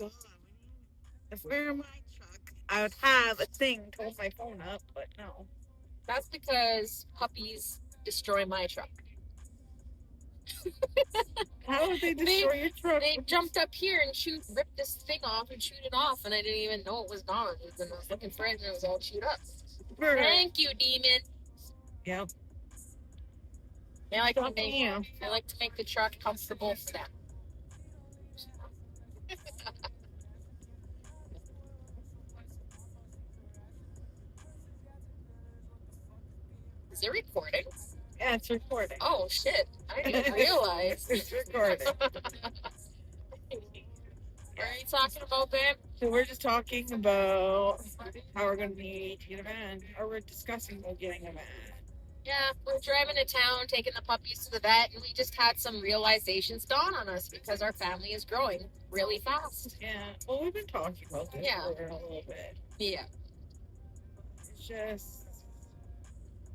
god. If we were in my truck, I would have a thing to hold my phone up, but no. That's because puppies destroy my truck. How would they They destroy your truck? they jumped up here and ripped this thing off and chewed it off, and I didn't even know it was gone. And I was looking for it, and it was all chewed up. Thank you, demon. Yep. I like to make the truck comfortable for them. Is it recording? Yeah, it's recording. Oh shit! I didn't even realize. It's recording. What are you talking about, babe? So we're just talking about how we're going to need to get a van, or we're discussing about getting a van. Yeah, we're driving to town, taking the puppies to the vet, and we just had some realizations dawn on us because our family is growing really fast. Yeah, well, we've been talking about this for a little bit. Yeah. It's just,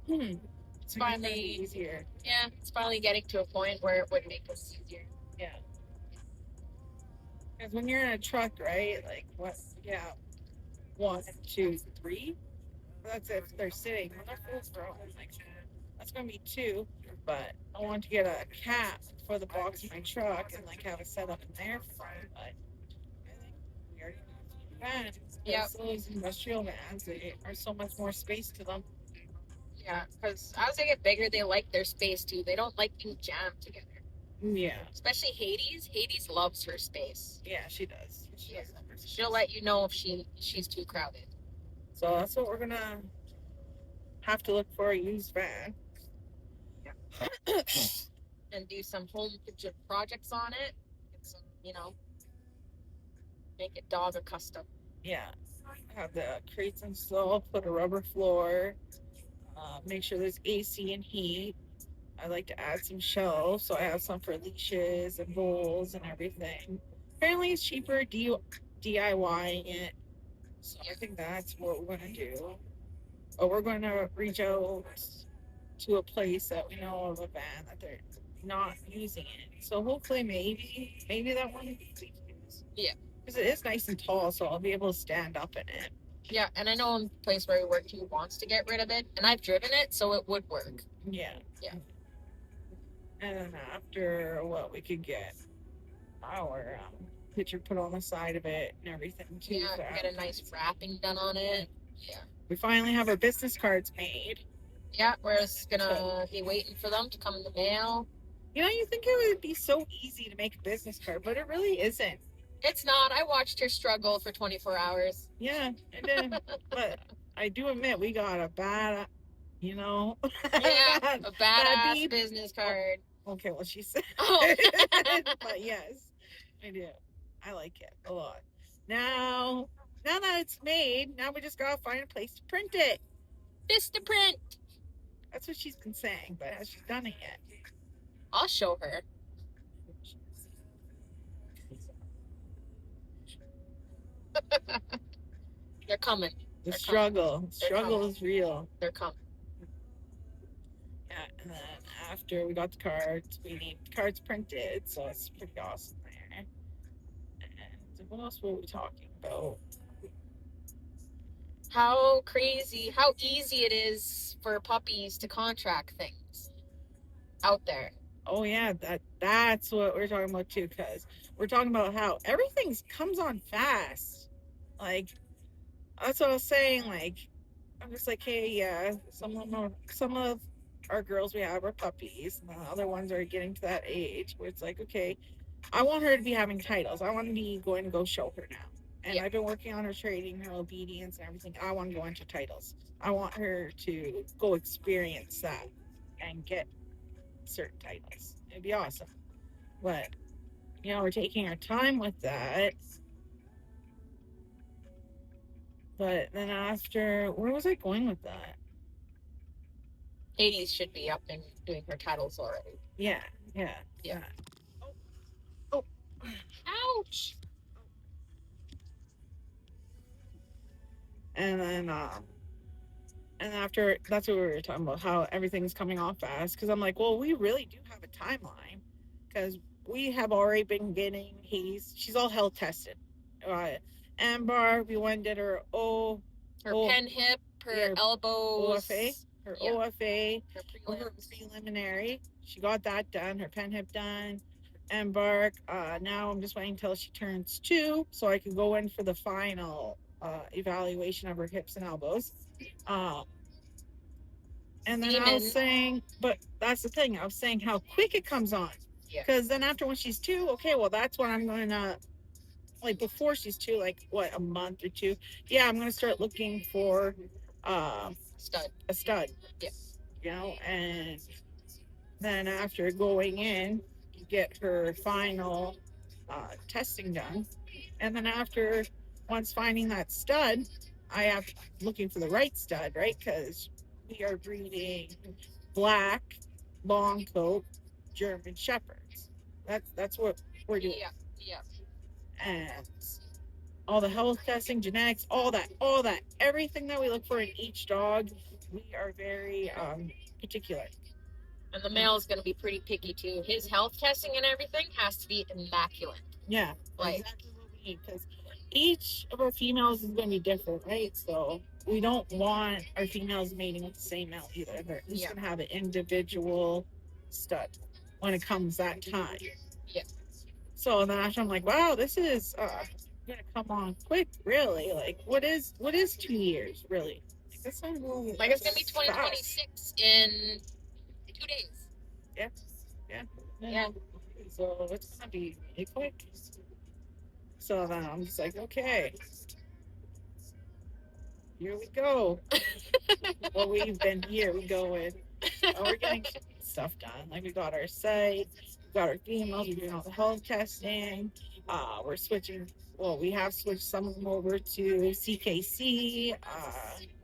it's finally easier. Yeah, it's finally getting to a point where it would make us easier. Yeah. Because when you're in a truck, right? Like, what? Yeah. 1, 2, 3. That's if they're sitting. When they're full grown, like, that's going to be 2. But I want to get a cap for the box of my truck and, like, have it set up in there front. But I think we already have vans. Yeah. Those industrial vans, they are so much more space to them. Yeah, because as they get bigger, they like their space too. They don't like being jammed together. Yeah. Especially Hades. Hades loves her space. Yeah, she does. She'll let you know if she's too crowded. So that's what we're gonna have to look for, a used van. Yeah. And do some home projects on it. Get some, make it dog accustomed. Yeah. Have the crates installed, put a rubber floor, make sure there's AC and heat. I like to add some shelves, so I have some for leashes and bowls and everything. Apparently, it's cheaper DIYing it, so I think that's what we're going to do. But we're going to reach out to a place that we know of a van that they're not using it. So hopefully, maybe that one we can use. Yeah. Because it is nice and tall, so I'll be able to stand up in it. Yeah, and I know a place where we work who wants to get rid of it, and I've driven it, so it would work. Yeah. Yeah. And then after what we could get our picture put on the side of it and everything too. Yeah, get a nice wrapping done on it. Yeah. We finally have our business cards made. Yeah, we're just gonna be waiting for them to come in the mail. You know, you think it would be so easy to make a business card, but it really isn't. It's not. I watched her struggle for 24 hours. Yeah, I did. But I do admit we got a bad, Yeah, a badass business card. Okay, well, she said. Oh. But yes, I do. I like it a lot. Now that it's made, now we just gotta find a place to print it. Vistaprint. That's what she's been saying, but has she done it yet? I'll show her. They're coming. The struggle is real. They're coming. Yeah, and then after we got the cards, we need the cards printed, so it's pretty awesome there. And what else were we talking about? How easy it is for puppies to contract things out there. Oh yeah, that's what we're talking about too, because we're talking about how everything comes on fast. Like, that's what I was saying. Like, I'm just like, hey, yeah, some of our girls we have are puppies, and the other ones are getting to that age where it's like, okay, I want her to be having titles. I want to be going to go show her now. And I've been working on her training, her obedience, and everything. I want to go into titles. I want her to go experience that and get certain titles. It'd be awesome. But, we're taking our time with that. But then after, where was I going with that? Hades should be up and doing her titles already. Yeah. Oh. Ouch! And then, and after, that's what we were talking about, how everything's coming off fast. Because I'm like, well, we really do have a timeline. Because we have already been getting she's all health tested. uh, Amber, we went and did her Her oh, pen hip, her yeah, OFA, elbows. her Yeah. OFA, Her her prelims. preliminary. She got that done. Her pen hip done. Embark. Now I'm just waiting until she turns 2, so I can go in for the final evaluation of her hips and elbows. Uh, and then I was Demon. saying, but that's the thing. I was saying how quick it comes on. Yeah. Because then after when she's 2, okay, well that's when I'm going to like before she's 2, like what, a month or 2. Yeah, I'm going to start looking for Stud. a stud. Yeah. And then after going in, get her final testing done, and then after once finding that stud, I have looking for the right stud, right? Because we are breeding black, long coat German shepherds. That's what we're doing. Yeah. Yeah. And all the health testing, genetics, all that, everything that we look for in each dog, we are very particular. And the male is going to be pretty picky too. His health testing and everything has to be immaculate. Yeah, like exactly what we need, because each of our females is going to be different, right? So we don't want our females mating with the same male either. They're just going to have an individual stud when it comes that time. Yeah. So then after I'm like, wow, this is going to come on quick, really. Like, what is 2 years, really? Like, that's not really, like it's going to be 2026 in 2 days. Yeah. Yeah. So it's going to be really quick. So then I'm just like, okay, here we go. Well, we've been here. We go with. We're getting stuff done. Like we got our site, we got our females. We're doing all the health testing. We're switching. Well, we have switched some of them over to CKC.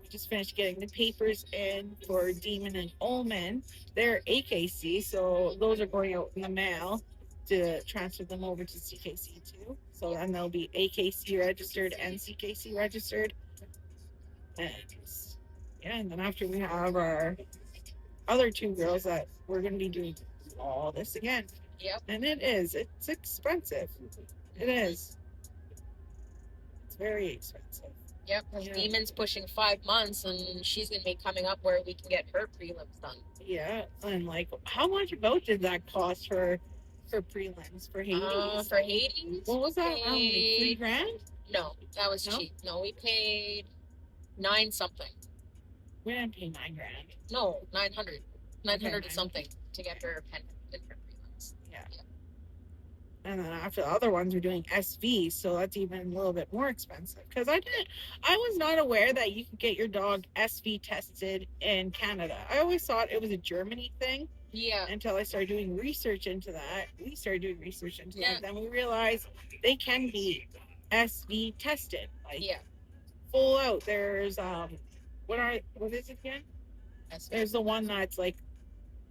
We just finished getting the papers in for Demon and Ullman. They're AKC, so those are going out in the mail to transfer them over to CKC too. So then they'll be AKC registered and CKC registered. And yeah, and then after we have our other 2 girls that we're going to be doing all this again. Yep. And it's expensive. It is. It's very expensive. Yep. Yeah. Demon's pushing 5 months, and she's going to be coming up where we can get her prelims done. Yeah, and like, how much about did that cost for prelims for Hades? For Hades, what was that? Around like $3,000? No, that was cheap. No, we paid 9 something. We didn't pay $9,000. No, 900. 900 and something to get her pen in her prelims. Yeah. And then after the other ones, we're doing SV, so that's even a little bit more expensive. Because I was not aware that you could get your dog SV tested in Canada. I always thought it was a Germany thing. Yeah. Until I started doing research into that. We started doing research into that. Then we realized they can be SV tested. Like, full out. There's what is it again? SV. There's the one that's like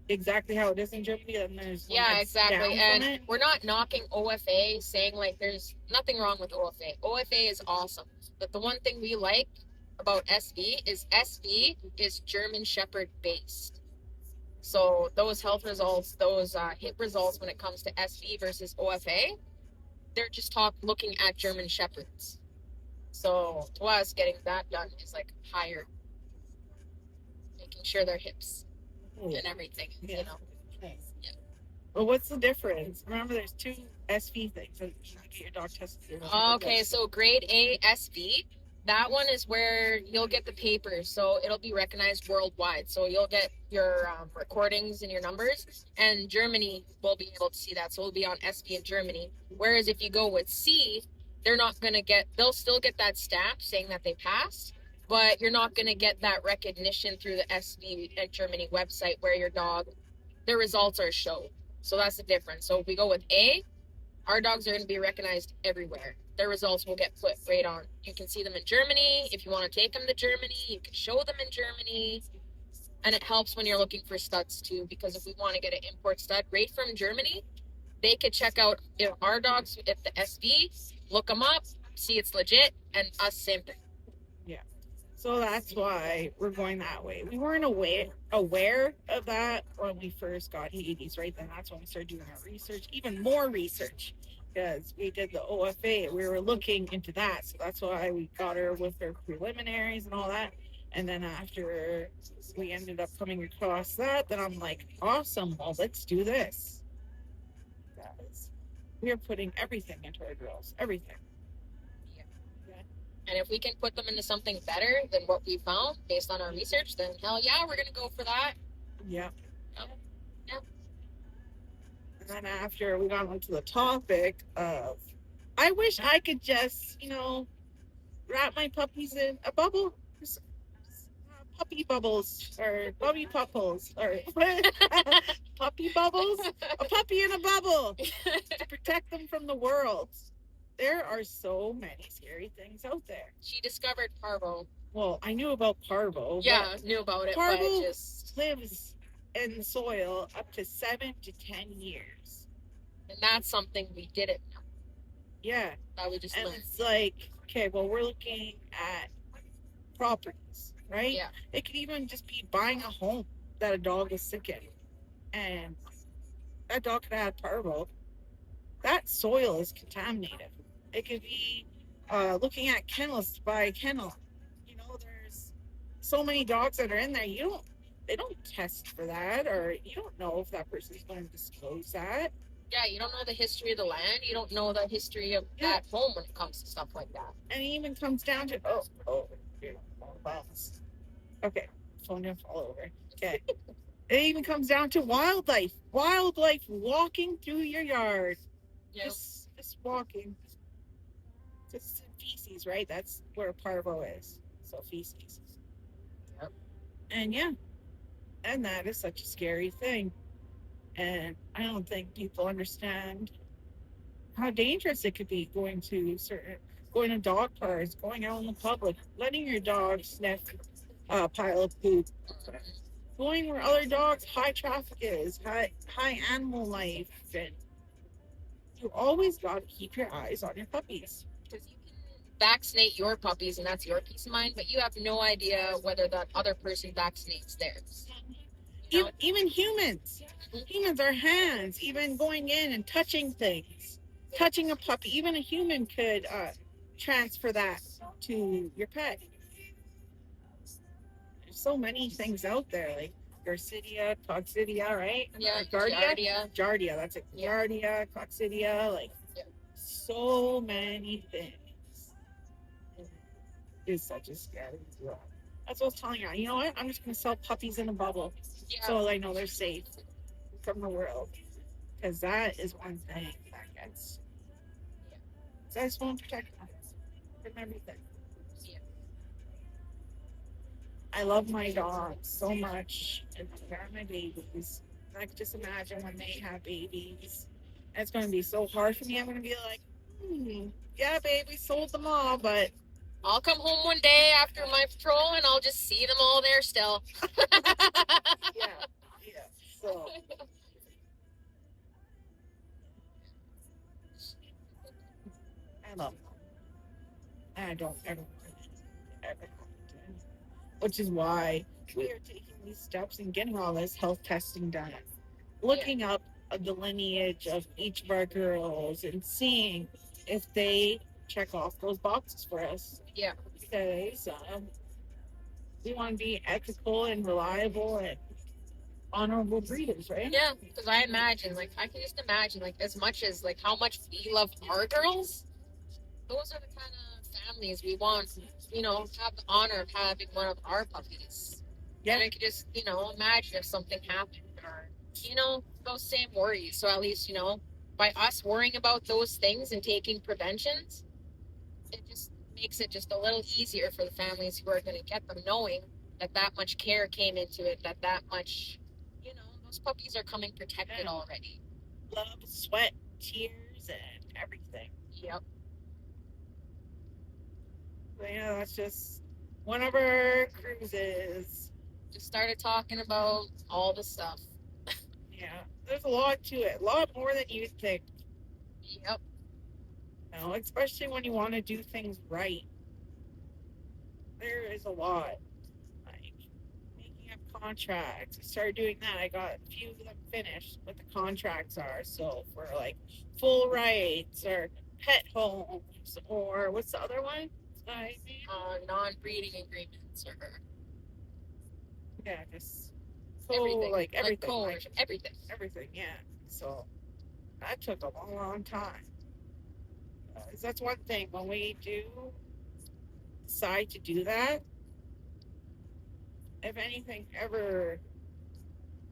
exactly how it is in Germany, and there's exactly. And we're not knocking OFA, saying like there's nothing wrong with OFA. OFA is awesome, but the one thing we like about SV is German Shepherd based. So those health results, those hip results when it comes to SV versus OFA, they're just looking at German Shepherds. So to us, getting that done is like higher, making sure their hips and everything, you know. Yeah. Well, what's the difference? Remember, there's 2 SV things that you can get your dog tested. Okay, so grade A SV, that one is where you'll get the papers, so it'll be recognized worldwide. So you'll get your recordings and your numbers, and Germany will be able to see that. So it'll be on SV in Germany. Whereas if you go with C, they'll still get that stamp saying that they passed, but you're not going to get that recognition through the SV at Germany website where your dog, their results are shown. So that's the difference. So if we go with A, our dogs are going to be recognized everywhere. Their results will get put right on. You can see them in Germany. If you want to take them to Germany, you can show them in Germany. And it helps when you're looking for studs too, because if we want to get an import stud right from Germany, they could check out if our dogs, if the SV, look them up, see it's legit, and us same thing. Yeah. So that's why we're going that way. We weren't aware of that when we first got Hades, right? Then that's when we started doing our research, even more research. because we did the OFA. We were looking into that, so that's why we got her with her preliminaries and all that. And then after we ended up coming across that, then I'm like, awesome. Well, let's do this, guys. We are putting everything into our girls, everything. Yeah. Yeah. And if we can put them into something better than what we found based on our research, then hell yeah, we're gonna go for that. Yeah. Yep. Yep. And then after we got onto the topic of, I wish I could just, wrap my puppies in a bubble. Puppy bubbles or puppy pupples or puppy bubbles. A puppy in a bubble to protect them from the world. There are so many scary things out there. She discovered parvo. Well, I knew about parvo. Yeah, knew about it, parvo but just lives in the soil up to 7 to 10 years. And that's something we didn't know. Yeah. That we just learned. It's like, okay, well, we're looking at properties, right? Yeah. It could even just be buying a home that a dog is sick in. And that dog could have had parvo. That soil is contaminated. It could be looking at kennels to buy a kennel. There's so many dogs that are in there. They don't test for that, or you don't know if that person's going to disclose that. Yeah, you don't know the history of the land. You don't know the history of that home when it comes to stuff like that. And it even comes down to okay, phone didn't fall over. Okay. It even comes down to wildlife. Wildlife walking through your yard. Yep. Just walking. Just feces, right? That's where parvo is. So feces. Yep. And and that is such a scary thing. And I don't think people understand how dangerous it could be going to dog parks, going out in the public, letting your dog sniff a pile of poop, going where other dogs, high traffic is, high animal life, and you always got to keep your eyes on your puppies. Because you can vaccinate your puppies, and that's your peace of mind, but you have no idea whether that other person vaccinates theirs. Even humans. Humans, our hands, even going in and touching things, touching a puppy, even a human could transfer that to your pet. There's so many things out there, like Garcinia, Coccidia, right? Yeah, Giardia, that's it. Giardia, Coccidia, so many things. It's such a scary world. That's what I was telling her. You know what? I'm just going to sell puppies in a bubble so I know they're safe from the world. Because that is one thing that gets. Yeah. So I just want to protect them from everything. Yeah. I love my dogs so much, and they're my babies. And I can just imagine when they have babies. It's going to be so hard for me. I'm going to be like, yeah, babe, we sold them all, but I'll come home one day after my patrol and I'll just see them all there still. Yeah. So. I love them. And I don't ever which is why we are taking these steps and getting all this health testing done. Looking up the lineage of each of our girls and seeing if they check off those boxes for us. Yeah. Because we want to be ethical and reliable and honorable breeders, right? Yeah, because I can just imagine, as much as, how much we love our girls, those are the kind of families we want, have the honor of having one of our puppies. Yeah. And I could just, imagine if something happened or, those same worries. So at least, by us worrying about those things and taking preventions, it just makes it just a little easier for the families who are going to get them, knowing that much care came into it, that much, those puppies are coming protected already. Love, sweat, tears, and everything. Yep. So, that's just one of our cruises. Just started talking about all the stuff. Yeah, there's a lot to it. A lot more than you'd think. Yep. Especially when you want to do things right. There is a lot. Like making up contracts. I started doing that. I got a few of them finished, what the contracts are. So for like full rights or pet homes or what's the other one? I mean, Non-breeding agreements or yeah, just everything, like like everything, like everything. everything. Yeah. So that took a long, long time. 'Cause that's one thing when we do decide to do that. If anything ever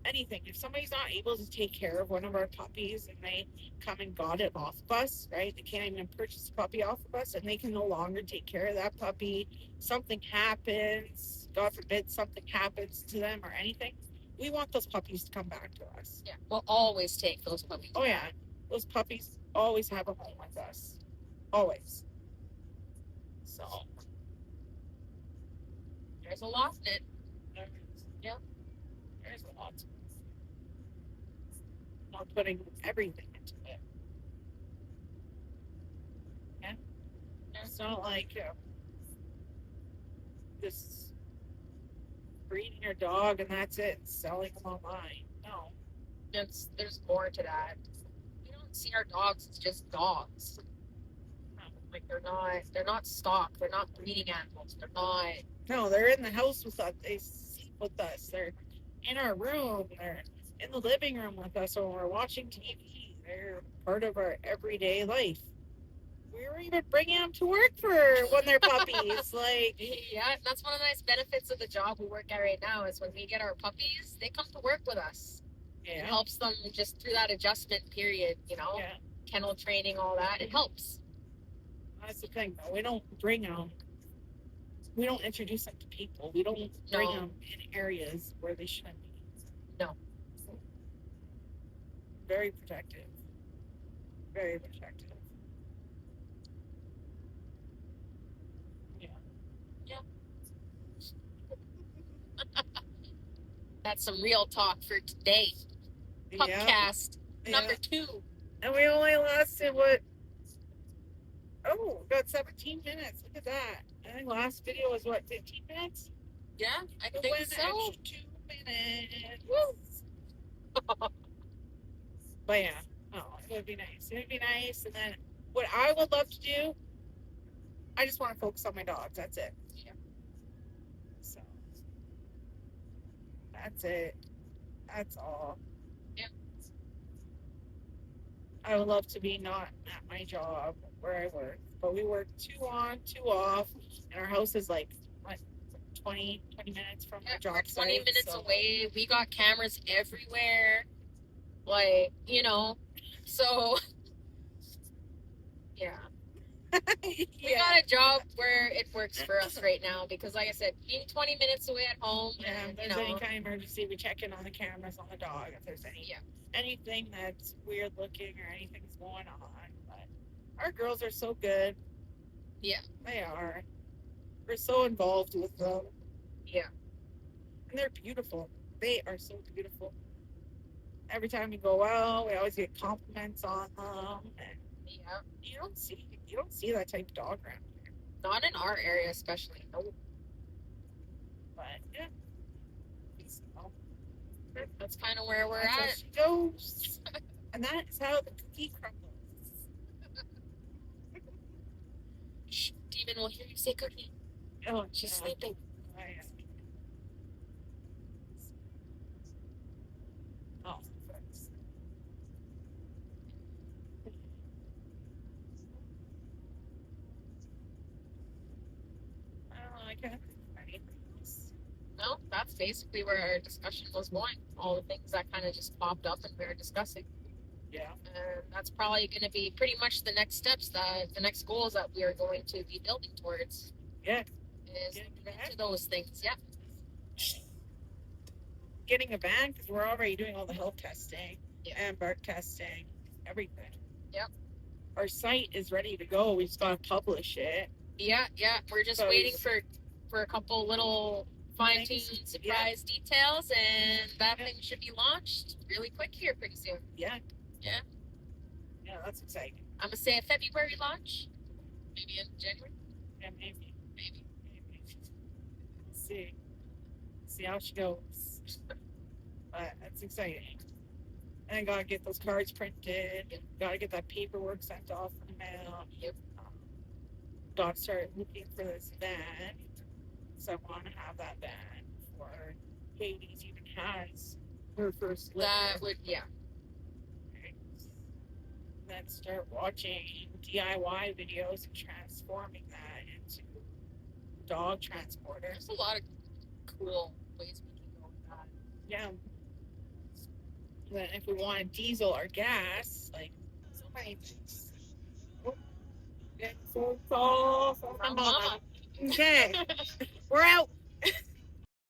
anything. If somebody's not able to take care of one of our puppies and they come and got it off of us, right? They can't even purchase a puppy off of us and they can no longer take care of that puppy. Something happens, God forbid something happens to them or anything. We want those puppies to come back to us. Yeah, we'll always take those puppies. Oh, yeah. Those puppies always have a home with us. Always. So. There's a lot in it. Yeah. There's a lot. We're putting everything into it. Yeah. It's not like just breeding your dog and that's it, selling them online. No. There's more to that. We don't see our dogs as just dogs. Like they're not stock. They're not breeding animals. They're not. No, they're in the house with us. They sleep with us. They're in our room. They're in the living room with us when we're watching TV. They're part of our everyday life. We were even bringing them to work for when they're puppies. Like, yeah, that's one of the nice benefits of the job we work at right now is when we get our puppies, they come to work with us. yeah. It helps them just through that adjustment period, Yeah. Kennel training, all that. It helps. That's the thing, though. We don't bring them. We don't introduce them to people. We don't bring them in areas where they shouldn't be. No. Very protective. Very protective. Yeah. Yeah. That's some real talk for today. Pupcast number 2. And we only lasted what? Oh, we got 17 minutes. Look at that. I think last video was what, 15 minutes? Yeah, I We think went so. an extra 2 minutes. Woo! But yeah, it would be nice. It would be nice. And then what I would love to do, I just want to focus on my dogs. That's it. Yeah. So that's it. That's all. Yeah. I would love to be not at my job where I work, but we work 2 on, 2 off, and our house is like what, 20 minutes from our job. We're 20 site, minutes so. away. We got cameras everywhere. Like, so yeah. We got a job where it works for us right now because, like I said, being 20 minutes away at home. Yeah, and, if there's any kind of emergency, we check in on the cameras on the dog if there's anything that's weird looking or anything's going on. But our girls are so good. Yeah. They are. We're so involved with them. Yeah. And they're beautiful. They are so beautiful. Every time we go out, we always get compliments on them. And yeah. You don't see that type of dog around here. Not in our area, especially. Nope. But yeah. That's kind of where we're That's at. how she goes. And that is how the cookie crumbles. Shh, Demon will hear you say cookie. Oh, she's sleeping. Oh, yeah. Oh, thanks. I don't know. I can't think of anything else. No, that's basically where our discussion was going. All the things that kind of just popped up and we were discussing. Yeah. And that's probably going to be pretty much the next steps, the next goals that we are going to be building towards. Yeah. Is into those things. Yeah. Getting a van because we're already doing all the health testing and bark testing, everything. Yep. Our site is ready to go. We just got to publish it. Yeah. We're just waiting for a couple little fine-tuned surprise details, and that thing should be launched really quick here pretty soon. Yeah. Yeah. Yeah, that's exciting. I'm gonna say a February launch, maybe in January. Yeah, maybe. See how she goes. it's exciting. And I gotta get those cards printed. Gotta get that paperwork sent off in the mail. Yep. Doc started looking for this van, so I want to have that van before Hades even has her first litter. That would, yeah. Then start watching DIY videos and transforming that into dog transporter. There's a lot of cool ways we can go with that. Yeah. Then if we want diesel or gas, like so many things. Oh, getting phone call from my mama. Okay, we're out.